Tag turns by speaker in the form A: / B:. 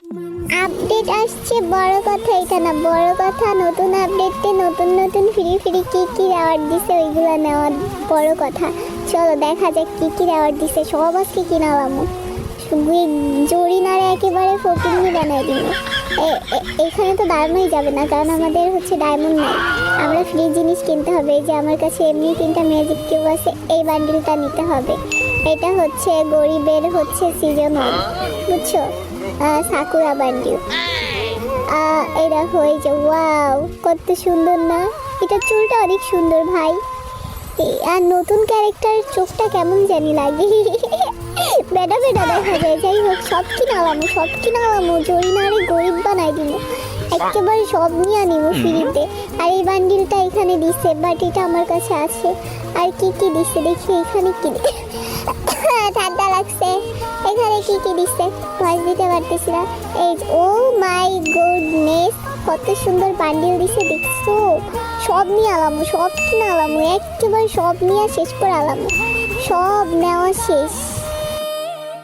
A: Update আসছে, বড় কথা এটা না, বড় কথা নতুন আপডেটে নতুন নতুন ফ্রি ফ্রি কি কি রেওয়ার্ড দিছে ওইগুলো নেওয়া বড় কথা। চলো দেখা যাক কি কি রেওয়ার্ড দিছে, সব আজকে কিনালাম। জরিনারে একেবারে ফকিরনি বানাই দিল। এখানে তো দাঁড়ানোই যাবে না, কারণ আমাদের হচ্ছে ডায়মন্ড নাই, আমরা ফ্রি জিনিস কিনতে হবে। এই যে আমার কাছে এমনি 3টা ম্যাজিক কিউব আছে, এই বান্ডিলটা নিতে হবে। এটা হচ্ছে গরিবের হচ্ছে সিজনাল, বুঝছো, সাকুরা বান্ডিল। এই দেখো, এই যে ওয়াও কত সুন্দর না, এটা চুলটা অনেক সুন্দর ভাই। আর নতুন ক্যারেক্টার চোখটা কেমন জানি লাগে, বেডা বেডা দেখা যায়। যাই হোক, সব কিনালামো জরিনারে গরিব বানাই দিব, একেবারে সব নিয়ে নিব ফ্রিতে। আর এই বান্ডিলটা এখানে দিছে, বাট এটা আমার কাছে আছে। আর কি কি দিছে দেখি, এখানে কি ঠান্ডা লাগছে, এখানে কি কি দিছে ভয়েস দিতে পারতেছি না। এই ও মাই গুডনেস, কত সুন্দর বান্ডিল দিছে দেখছো। সব নিয়ে আলামো, সব কিনে আলামো, একেবারে সব নিয়ে শেষ করে আলামো, সব নেওয়া শেষ।